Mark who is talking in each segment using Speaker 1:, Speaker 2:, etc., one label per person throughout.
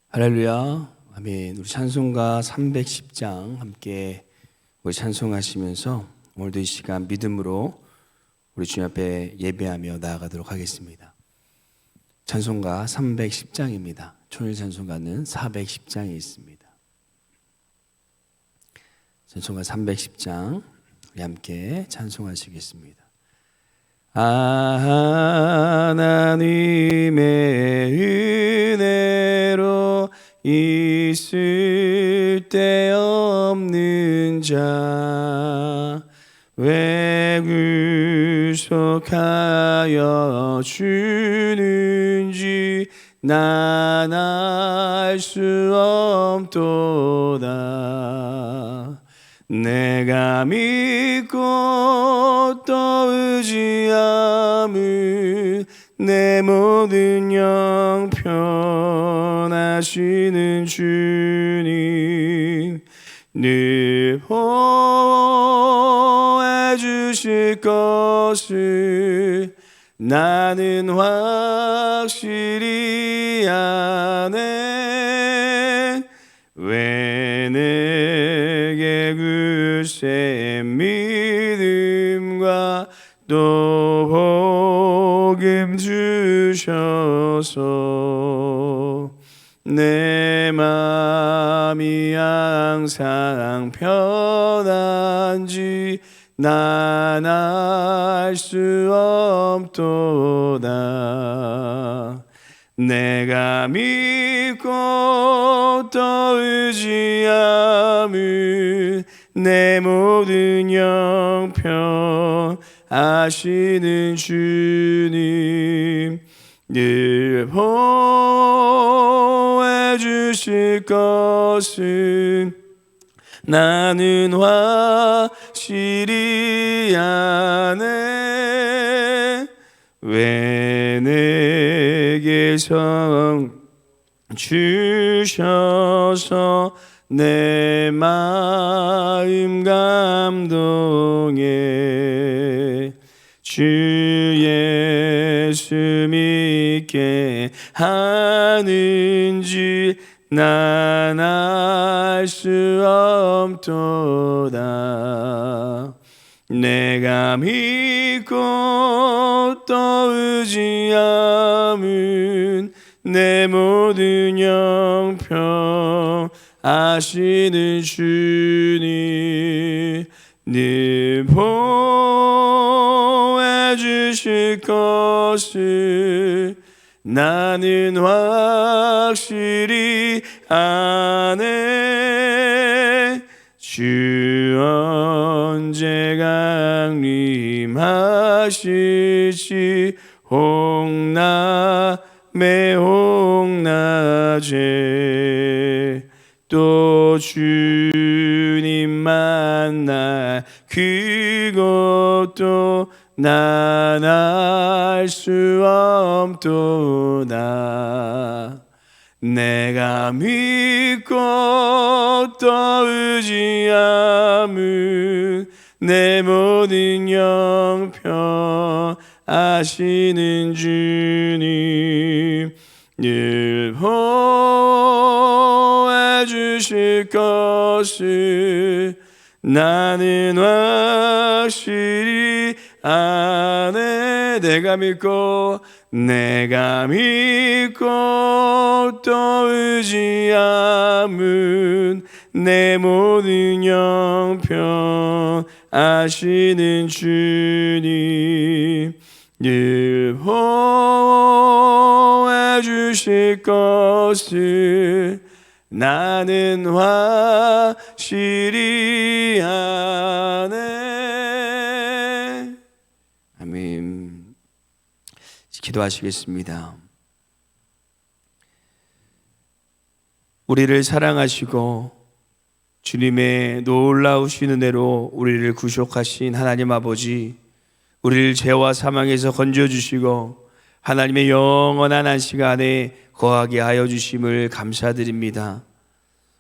Speaker 1: 할렐루야, 아멘. 우리 찬송가 310장 함께 우리 찬송하시면서 오늘도 이 시간 믿음으로 우리 주님 앞에 예배하며 나아가도록 하겠습니다. 찬송가 310장입니다. 초일 찬송가는 410장에 있습니다. 찬송가 310장 우리 함께 찬송하시겠습니다. 하나님의 은혜로 있을 데 없는 자 왜 구속하여 주는지 난 알 수 없도다. 내가 믿고 또 의지함은 내 모든 형편하시는 주님 늘 보호해 주실 것을 나는 확실히 아네. 왜 내게 굳센 믿음과 또 복음 주셔서 내 마음이 항상 편한지 난 알 수 없도다. 내가 믿고 또 의지함은 내 모든 형편 아시는 주님 늘 보호해 주실 것은 나는 확실히 아네. 왜 내게 성 주셔서 내 마음 감동해 주 예수 믿게 하는지 난 알 수 없도다. 내가 믿고 또 의지함은 내 모든 형편 아시는 주님 늘 보호해 주실 것을 나는 확실히 아네. 주 언제 강림하실지 홍남의 홍낮에 또 주님 만날 그것도 난 알 수 없도다. 내가 믿고 또 의지함은 내 모든 형편 아시는 주님 늘 보호해 주실 것을 나는 확실히 아네. 내가 믿고 또 의지함은 내 모든 형편 아시는 주님 늘 보호해 주실 것을 나는 확실히 아네. 아멘. 기도하시겠습니다. 우리를 사랑하시고 주님의 놀라우신 은혜로 우리를 구속하신 하나님 아버지, 우리를 죄와 사망에서 건져주시고 하나님의 영원한 안식 안에 거하게 하여 주심을 감사드립니다.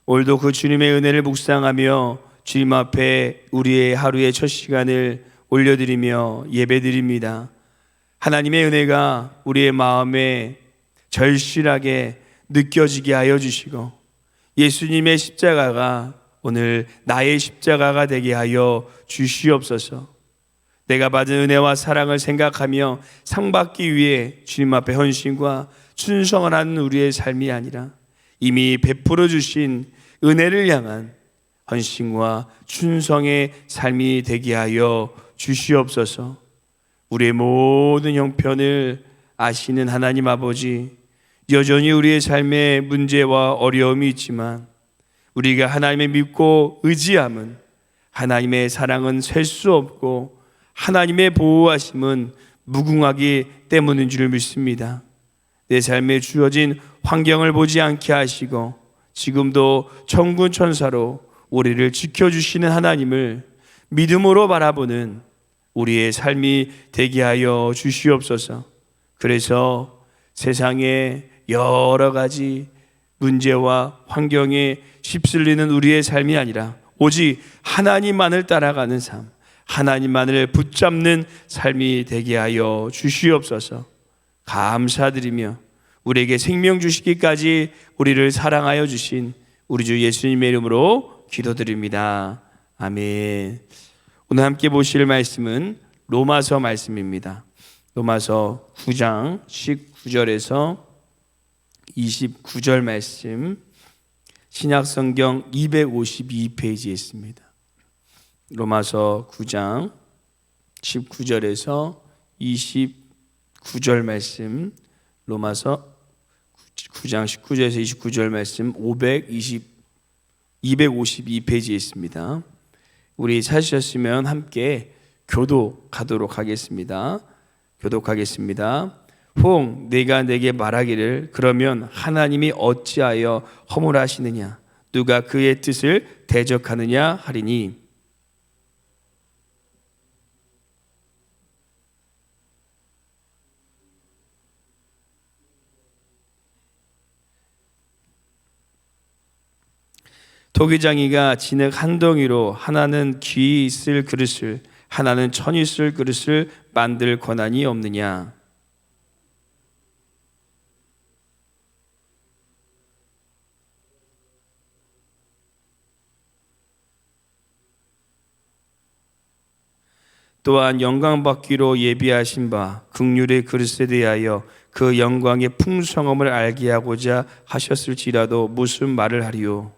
Speaker 1: 오늘도 그 주님의 은혜를 묵상하며 주님 앞에 우리의 하루의 첫 시간을 올려드리며 예배드립니다. 하나님의 은혜가 우리의 마음에 절실하게 느껴지게 하여 주시고 예수님의 십자가가 오늘 나의 십자가가 되게 하여 주시옵소서. 내가 받은 은혜와 사랑을 생각하며 상 받기 위해 주님 앞에 헌신과 충성을 하는 우리의 삶이 아니라 이미 베풀어 주신 은혜를 향한 헌신과 충성의 삶이 되게 하여 주시옵소서. 우리의 모든 형편을 아시는 하나님 아버지, 여전히 우리의 삶에 문제와 어려움이 있지만 우리가 하나님을 믿고 의지함은 하나님의 사랑은 셀 수 없고 하나님의 보호하심은 무궁하기 때문인 줄 믿습니다. 내 삶에 주어진 환경을 보지 않게 하시고 지금도 천군 천사로 우리를 지켜주시는 하나님을 믿음으로 바라보는 우리의 삶이 되게 하여 주시옵소서. 그래서 세상에 여러 가지 문제와 환경에 휩쓸리는 우리의 삶이 아니라 오직 하나님만을 따라가는 삶, 하나님만을 붙잡는 삶이 되게 하여 주시옵소서. 감사드리며 우리에게 생명 주시기까지 우리를 사랑하여 주신 우리 주 예수님의 이름으로 기도드립니다. 아멘. 오늘 함께 보실 말씀은 로마서 말씀입니다. 로마서 9장 19절에서 29절 말씀, 신약성경 252페이지에 있습니다. 로마서 9장 19절에서 29절 말씀, 로마서 9장 19절에서 29절 말씀 252페이지에 있습니다. 우리 찾으셨으면 함께 교독하도록 하겠습니다. 교독하겠습니다. 혹 네가 내게 말하기를 그러면 하나님이 어찌하여 허물하시느냐, 누가 그의 뜻을 대적하느냐 하리니, 토기장이가 진흙 한 덩이로 하나는 귀 있을 그릇을 하나는 천이 있을 그릇을 만들 권한이 없느냐. 또한 영광받기로 예비하신 바 긍휼의 그릇에 대하여 그 영광의 풍성함을 알게 하고자 하셨을지라도 무슨 말을 하리요.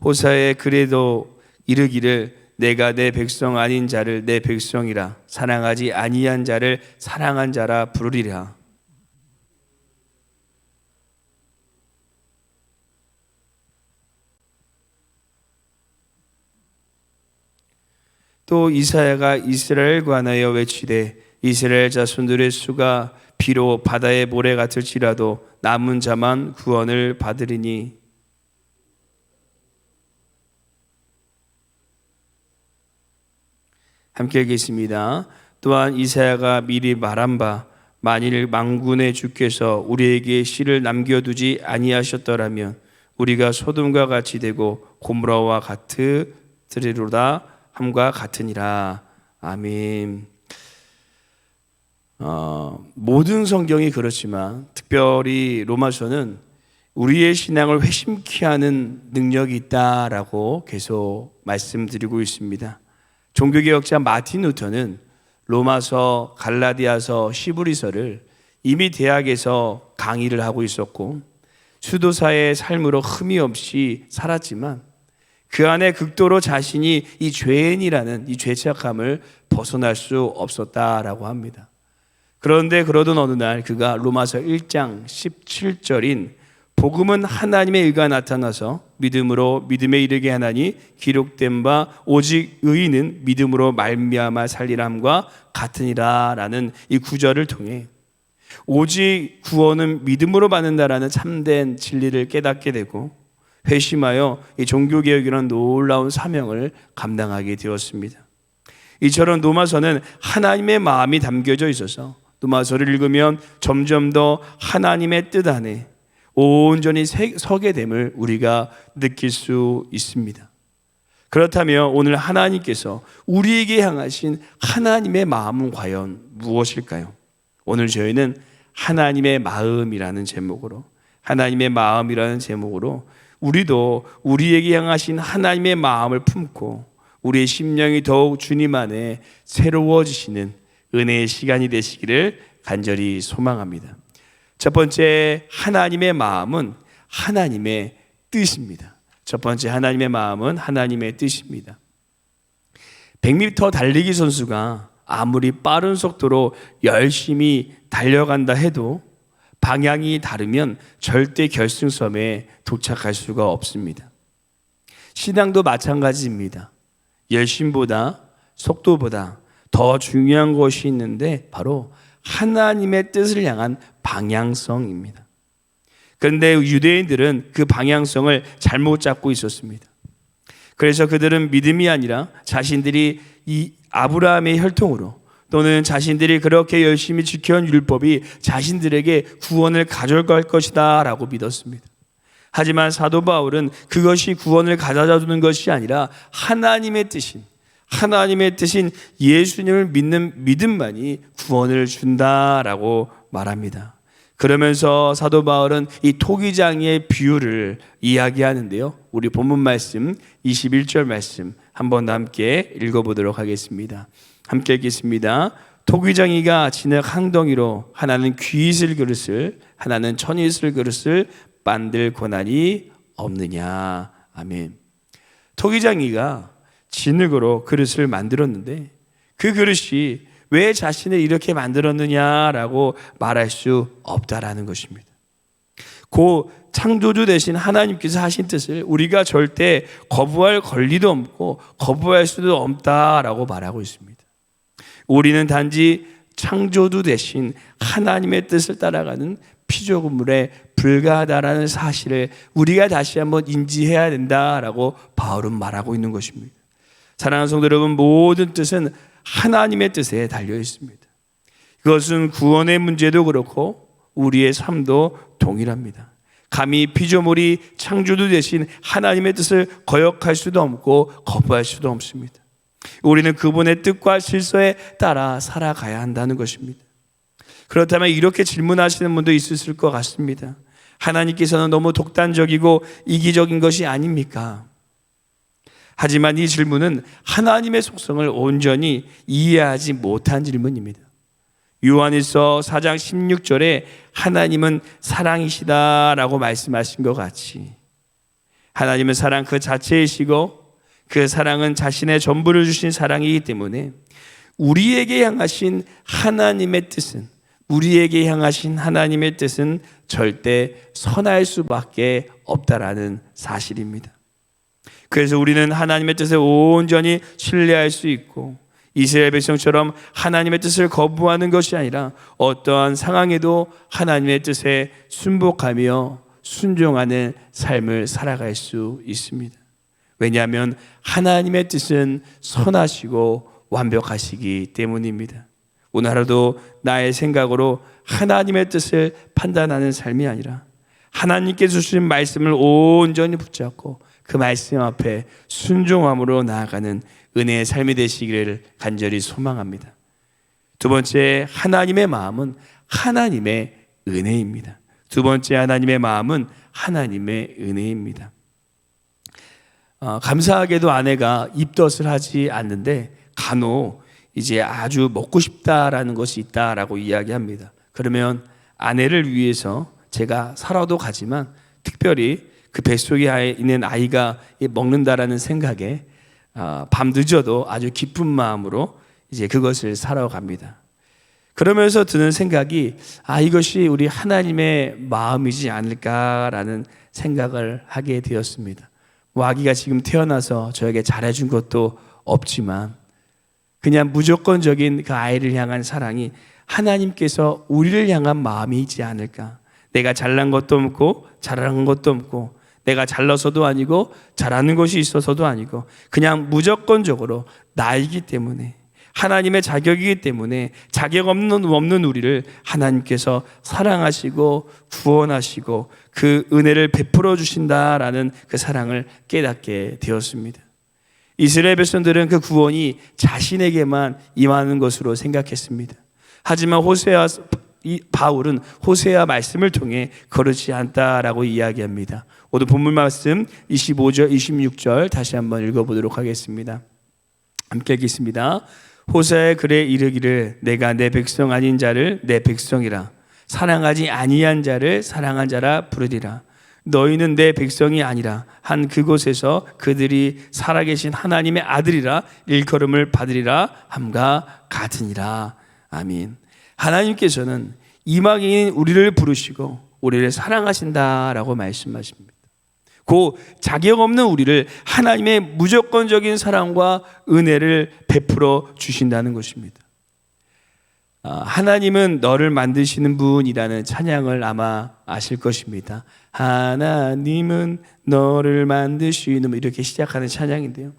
Speaker 1: 호사에 그래도 이르기를 내가 내 백성 아닌 자를 내 백성이라 사랑하지 아니한 자를 사랑한 자라 부르리라. 또 이사야가 이스라엘 관하여 외치되 이스라엘 자손들의 수가 비록 바다의 모래 같을지라도 남은 자만 구원을 받으리니, 함께 읽겠습니다. 또한 이사야가 미리 말한 바 만일 만군의 주께서 우리에게 씨를 남겨두지 아니하셨더라면 우리가 소돔과 같이 되고 고모라와 같으리로다 함과 같으니라. 아멘. 모든 성경이 그렇지만 특별히 로마서는 우리의 신앙을 회심케 하는 능력이 있다라고 계속 말씀드리고 있습니다. 종교개혁자 마틴 루터는 로마서, 갈라디아서, 시브리서를 이미 대학에서 강의를 하고 있었고 수도사의 삶으로 흠이 없이 살았지만 그 안에 극도로 자신이 이 죄인이라는 이 죄책감을 벗어날 수 없었다라고 합니다. 그런데 그러던 어느 날 그가 로마서 1장 17절인 복음은 하나님의 의가 나타나서 믿음으로 믿음에 이르게 하나니 기록된 바 오직 의인은 믿음으로 말미암아 살리람과 같으니라 라는 이 구절을 통해 오직 구원은 믿음으로 받는다라는 참된 진리를 깨닫게 되고 회심하여 이 종교개혁이라는 놀라운 사명을 감당하게 되었습니다. 이처럼 로마서는 하나님의 마음이 담겨져 있어서 로마서를 읽으면 점점 더 하나님의 뜻 안에 온전히 서게 됨을 우리가 느낄 수 있습니다. 그렇다면 오늘 하나님께서 우리에게 향하신 하나님의 마음은 과연 무엇일까요? 오늘 저희는 하나님의 마음이라는 제목으로 우리도 우리에게 향하신 하나님의 마음을 품고 우리의 심령이 더욱 주님 안에 새로워지시는 은혜의 시간이 되시기를 간절히 소망합니다. 첫 번째 하나님의 마음은 하나님의 뜻입니다. 첫 번째 하나님의 마음은 하나님의 뜻입니다. 100m 달리기 선수가 아무리 빠른 속도로 열심히 달려간다 해도 방향이 다르면 절대 결승점에 도착할 수가 없습니다. 신앙도 마찬가지입니다. 열심보다 속도보다 더 중요한 것이 있는데 바로 하나님의 뜻을 향한 방향성입니다. 그런데 유대인들은 그 방향성을 잘못 잡고 있었습니다. 그래서 그들은 믿음이 아니라 자신들이 이 아브라함의 혈통으로 또는 자신들이 그렇게 열심히 지켜온 율법이 자신들에게 구원을 가져갈 것이다 라고 믿었습니다. 하지만 사도 바울은 그것이 구원을 가져다 주는 것이 아니라 하나님의 뜻인 예수님을 믿는 믿음만이 구원을 준다라고 말합니다. 그러면서 사도 바울은 이 토기장이의 비유를 이야기하는데요. 우리 본문 말씀 21절 말씀 한번 함께 읽어보도록 하겠습니다. 함께 읽겠습니다. 토기장이가 진흙 항덩이로 하나는 귀 있을 그릇을 하나는 천이 있을 그릇을 만들 고난이 없느냐. 아멘. 토기장이가 진흙으로 그릇을 만들었는데 그 그릇이 왜 자신을 이렇게 만들었느냐라고 말할 수 없다라는 것입니다. 그 창조주 되신 하나님께서 하신 뜻을 우리가 절대 거부할 권리도 없고 거부할 수도 없다라고 말하고 있습니다. 우리는 단지 창조주 되신 하나님의 뜻을 따라가는 피조물에 불과하다라는 사실을 우리가 다시 한번 인지해야 된다라고 바울은 말하고 있는 것입니다. 사랑하는 성도 여러분, 모든 뜻은 하나님의 뜻에 달려 있습니다. 그것은 구원의 문제도 그렇고 우리의 삶도 동일합니다. 감히 피조물이 창조주 되신 하나님의 뜻을 거역할 수도 없고 거부할 수도 없습니다. 우리는 그분의 뜻과 질서에 따라 살아가야 한다는 것입니다. 그렇다면 이렇게 질문하시는 분도 있으실 것 같습니다. 하나님께서는 너무 독단적이고 이기적인 것이 아닙니까? 하지만 이 질문은 하나님의 속성을 온전히 이해하지 못한 질문입니다. 요한일서 4장 16절에 하나님은 사랑이시다라고 말씀하신 것 같이 하나님은 사랑 그 자체이시고 그 사랑은 자신의 전부를 주신 사랑이기 때문에 우리에게 향하신 하나님의 뜻은 절대 선할 수밖에 없다라는 사실입니다. 그래서 우리는 하나님의 뜻을 온전히 신뢰할 수 있고 이스라엘 백성처럼 하나님의 뜻을 거부하는 것이 아니라 어떠한 상황에도 하나님의 뜻에 순복하며 순종하는 삶을 살아갈 수 있습니다. 왜냐하면 하나님의 뜻은 선하시고 완벽하시기 때문입니다. 오늘 하루도 나의 생각으로 하나님의 뜻을 판단하는 삶이 아니라 하나님께서 주신 말씀을 온전히 붙잡고 그 말씀 앞에 순종함으로 나아가는 은혜의 삶이 되시기를 간절히 소망합니다. 두 번째, 하나님의 마음은 하나님의 은혜입니다. 두 번째 하나님의 마음은 하나님의 은혜입니다. 감사하게도 아내가 입덧을 하지 않는데 간혹 이제 아주 먹고 싶다라는 것이 있다라고 이야기합니다. 그러면 아내를 위해서 제가 살아도 가지만 특별히 그 뱃속에 있는 아이가 먹는다라는 생각에 밤 늦어도 아주 기쁜 마음으로 이제 그것을 사러 갑니다. 그러면서 드는 생각이 이것이 우리 하나님의 마음이지 않을까라는 생각을 하게 되었습니다. 아기가 지금 태어나서 저에게 잘해준 것도 없지만 그냥 무조건적인 그 아이를 향한 사랑이 하나님께서 우리를 향한 마음이지 않을까. 내가 잘난 것도 없고 잘한 것도 없고 내가 잘나서도 아니고 잘하는 것이 있어서도 아니고 그냥 무조건적으로 나이기 때문에 하나님의 자격이기 때문에 자격 없는 우리를 하나님께서 사랑하시고 구원하시고 그 은혜를 베풀어 주신다라는 그 사랑을 깨닫게 되었습니다. 이스라엘 백성들은 그 구원이 자신에게만 임하는 것으로 생각했습니다. 하지만 바울은 호세아 말씀을 통해 그렇지 않다라고 이야기합니다. 오늘 본문 말씀 25절 26절 다시 한번 읽어보도록 하겠습니다. 함께 읽겠습니다. 호세아의 글에 이르기를 내가 내 백성 아닌 자를 내 백성이라 사랑하지 아니한 자를 사랑한 자라 부르리라. 너희는 내 백성이 아니라 한 그곳에서 그들이 살아계신 하나님의 아들이라 일컬음을 받으리라 함과 같으니라. 아멘. 하나님께서는 이방인인 우리를 부르시고 우리를 사랑하신다라고 말씀하십니다. 그 자격 없는 우리를 하나님의 무조건적인 사랑과 은혜를 베풀어 주신다는 것입니다. 하나님은 너를 만드시는 분이라는 찬양을 아마 아실 것입니다. 하나님은 너를 만드시는 분, 이렇게 시작하는 찬양인데요.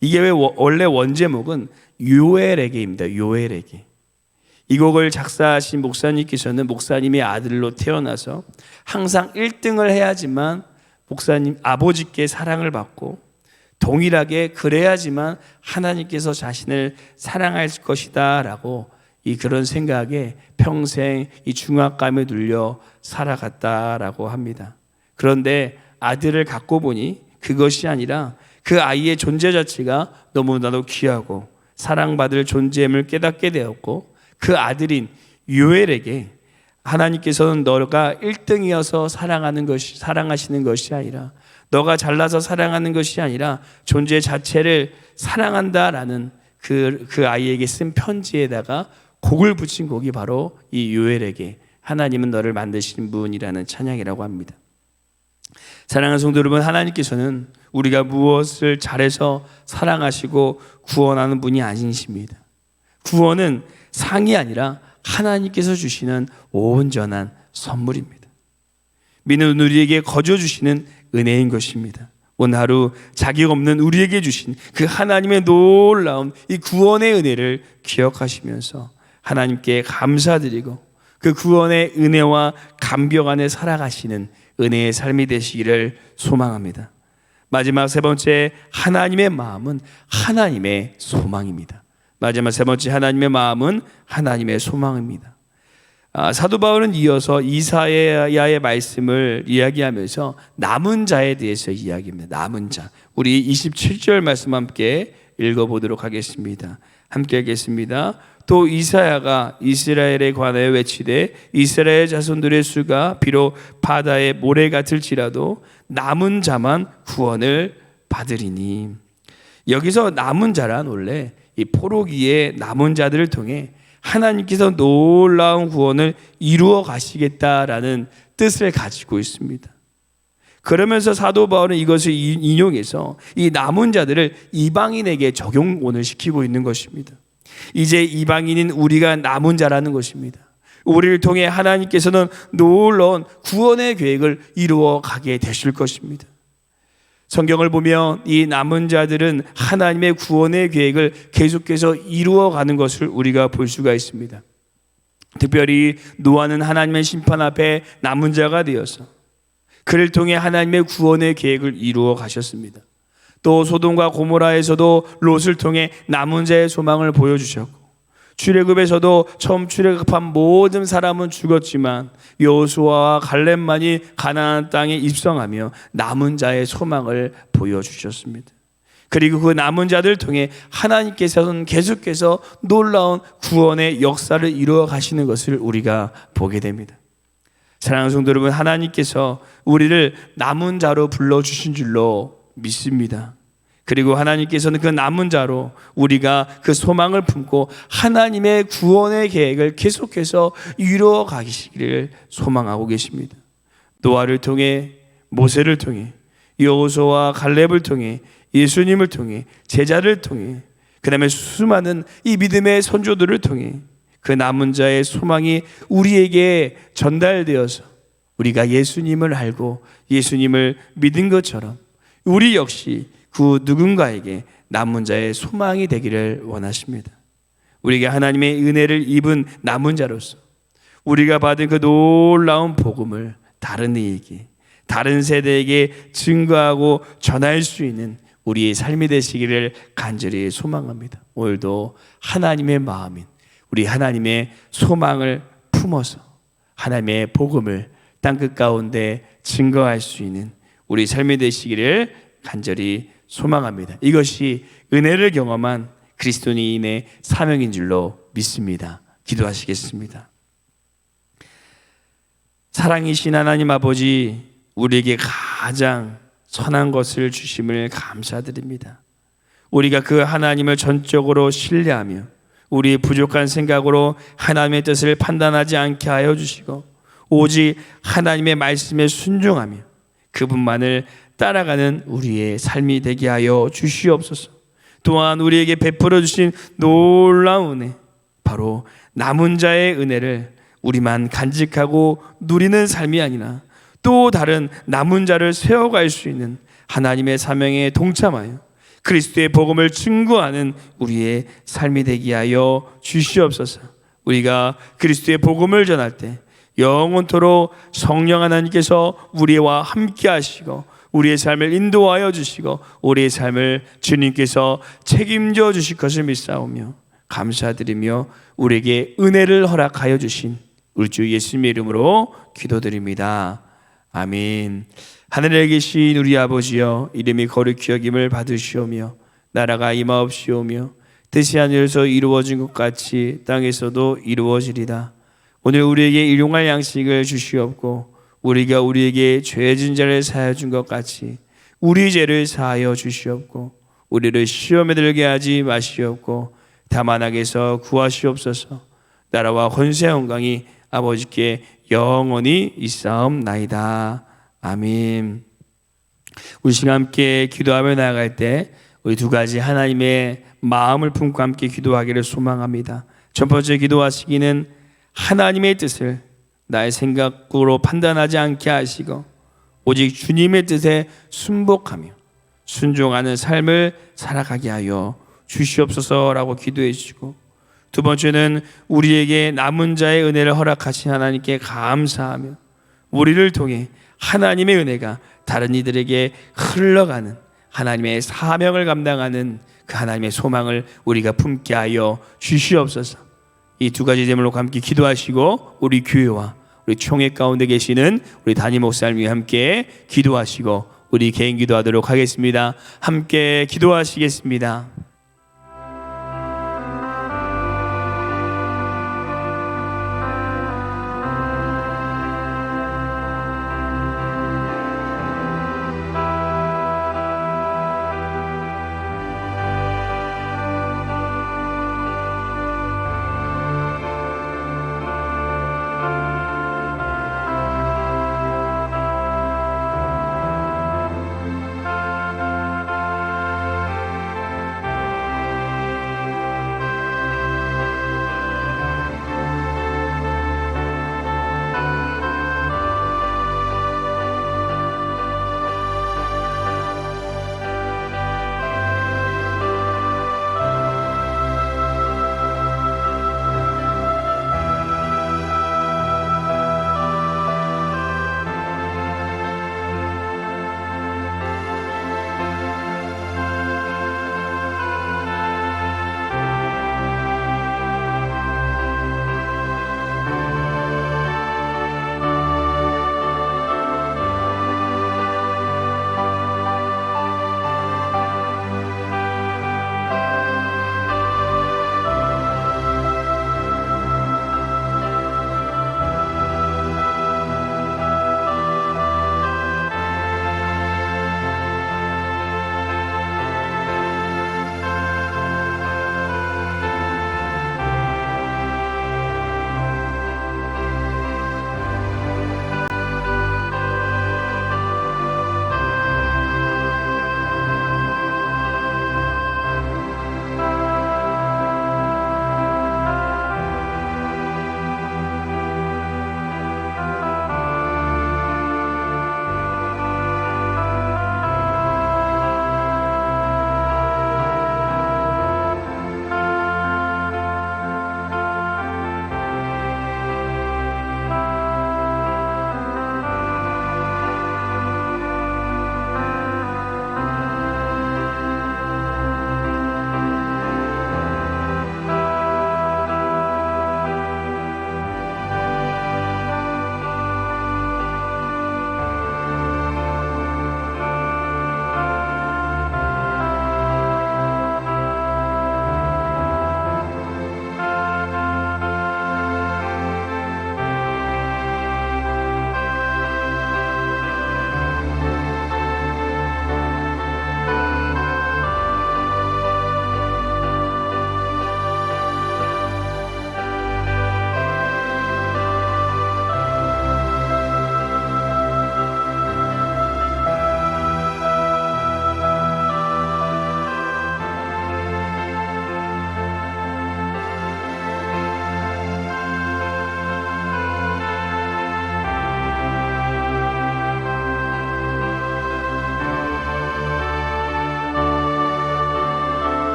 Speaker 1: 이게 원래 원제목은 요엘에게입니다. 요엘에게. 이 곡을 작사하신 목사님께서는 목사님의 아들로 태어나서 항상 1등을 해야지만 목사님 아버지께 사랑을 받고 동일하게 그래야지만 하나님께서 자신을 사랑할 것이다 라고 그런 생각에 평생 이 중압감에 눌려 살아갔다라고 합니다. 그런데 아들을 갖고 보니 그것이 아니라 그 아이의 존재 자체가 너무나도 귀하고 사랑받을 존재임을 깨닫게 되었고, 그 아들인 요엘에게 하나님께서는 너가 1등이어서 사랑하시는 것이 아니라, 너가 잘나서 사랑하는 것이 아니라 존재 자체를 사랑한다라는 그 아이에게 쓴 편지에다가 곡을 붙인 곡이 바로 이 요엘에게 하나님은 너를 만드신 분이라는 찬양이라고 합니다. 사랑하는 성도 여러분, 하나님께서는 우리가 무엇을 잘해서 사랑하시고 구원하는 분이 아니십니다. 구원은 상이 아니라 하나님께서 주시는 온전한 선물입니다. 믿는 우리에게 거저 주시는 은혜인 것입니다. 오늘 하루 자격 없는 우리에게 주신 그 하나님의 놀라운 이 구원의 은혜를 기억하시면서 하나님께 감사드리고 그 구원의 은혜와 감격 안에 살아가시는 은혜의 삶이 되시기를 소망합니다. 마지막 세 번째, 하나님의 마음은 하나님의 소망입니다. 마지막 세 번째, 하나님의 마음은 하나님의 소망입니다. 사도 바울은 이어서 이사야의 말씀을 이야기하면서 남은 자에 대해서 이야기합니다. 남은 자. 우리 27절 말씀 함께 읽어보도록 하겠습니다. 함께 하겠습니다. 또 이사야가 이스라엘에 관하여 외치되 이스라엘 자손들의 수가 비록 바다의 모래 같을지라도 남은 자만 구원을 받으리니. 여기서 남은 자란 원래 이 포로기의 남은 자들을 통해 하나님께서 놀라운 구원을 이루어 가시겠다라는 뜻을 가지고 있습니다. 그러면서 사도 바울은 이것을 인용해서 이 남은 자들을 이방인에게 적용을 시키고 있는 것입니다. 이제 이방인인 우리가 남은 자라는 것입니다. 우리를 통해 하나님께서는 놀라운 구원의 계획을 이루어 가게 되실 것입니다. 성경을 보면 이 남은 자들은 하나님의 구원의 계획을 계속해서 이루어가는 것을 우리가 볼 수가 있습니다. 특별히 노아는 하나님의 심판 앞에 남은 자가 되어서 그를 통해 하나님의 구원의 계획을 이루어 가셨습니다. 또 소돔과 고모라에서도 롯을 통해 남은 자의 소망을 보여주셨고, 출애굽에서도 처음 출애굽한 모든 사람은 죽었지만 여호수아와 갈렙만이 가나안 땅에 입성하며 남은 자의 소망을 보여주셨습니다. 그리고 그 남은 자들을 통해 하나님께서는 계속해서 놀라운 구원의 역사를 이루어 가시는 것을 우리가 보게 됩니다. 사랑하는 성도 여러분, 하나님께서 우리를 남은 자로 불러주신 줄로 믿습니다. 그리고 하나님께서는 그 남은 자로 우리가 그 소망을 품고 하나님의 구원의 계획을 계속해서 이루어 가시기를 소망하고 계십니다. 노아를 통해, 모세를 통해, 여호수아와 갈렙을 통해, 예수님을 통해, 제자를 통해, 그 다음에 수많은 이 믿음의 선조들을 통해 그 남은 자의 소망이 우리에게 전달되어서 우리가 예수님을 알고 예수님을 믿은 것처럼 우리 역시 그 누군가에게 남은 자의 소망이 되기를 원하십니다. 우리가 하나님의 은혜를 입은 남은 자로서 우리가 받은 그 놀라운 복음을 다른 이에게, 다른 세대에게 증거하고 전할 수 있는 우리의 삶이 되시기를 간절히 소망합니다. 오늘도 하나님의 마음인 우리 하나님의 소망을 품어서 하나님의 복음을 땅끝 가운데 증거할 수 있는 우리 삶이 되시기를 간절히 소망합니다. 이것이 은혜를 경험한 그리스도인의 사명인 줄로 믿습니다. 기도하시겠습니다. 사랑이신 하나님 아버지, 우리에게 가장 선한 것을 주심을 감사드립니다. 우리가 그 하나님을 전적으로 신뢰하며 우리의 부족한 생각으로 하나님의 뜻을 판단하지 않게 하여 주시고 오직 하나님의 말씀에 순종하며 그분만을 따라가는 우리의 삶이 되게 하여 주시옵소서. 또한 우리에게 베풀어 주신 놀라운 은혜, 바로 남은 자의 은혜를 우리만 간직하고 누리는 삶이 아니라 또 다른 남은 자를 세워갈 수 있는 하나님의 사명에 동참하여 그리스도의 복음을 증거하는 우리의 삶이 되게 하여 주시옵소서. 우리가 그리스도의 복음을 전할 때 영원토록 성령 하나님께서 우리와 함께 하시고 우리의 삶을 인도하여 주시고 우리의 삶을 주님께서 책임져 주실 것을 믿사오며 감사드리며 우리에게 은혜를 허락하여 주신 우리 주 예수님의 이름으로 기도드립니다. 아멘. 하늘에 계신 우리 아버지여, 이름이 거룩히 여김을 받으시오며 나라가 임하옵시오며 뜻이 하늘에서 이루어진 것 같이 땅에서도 이루어지리다. 오늘 우리에게 일용할 양식을 주시옵고 우리가 우리에게 죄진 자를 사하여 준 것 같이 우리 죄를 사하여 주시옵고 우리를 시험에 들게 하지 마시옵고 다만 악에서 구하시옵소서. 나라와 권세 영광이 아버지께 영원히 있사옵나이다. 아멘. 우리 시간 함께 기도하며 나아갈 때 우리 두 가지 하나님의 마음을 품고 함께 기도하기를 소망합니다. 첫 번째 기도하시기는 하나님의 뜻을 나의 생각으로 판단하지 않게 하시고 오직 주님의 뜻에 순복하며 순종하는 삶을 살아가게 하여 주시옵소서라고 기도해 주시고, 두 번째는 우리에게 남은 자의 은혜를 허락하신 하나님께 감사하며 우리를 통해 하나님의 은혜가 다른 이들에게 흘러가는 하나님의 사명을 감당하는 그 하나님의 소망을 우리가 품게 하여 주시옵소서. 이 두 가지 제목으로 함께 기도하시고 우리 교회와 우리 총회 가운데 계시는 우리 담임 목사님과 함께 기도하시고 우리 개인 기도하도록 하겠습니다. 함께 기도하시겠습니다.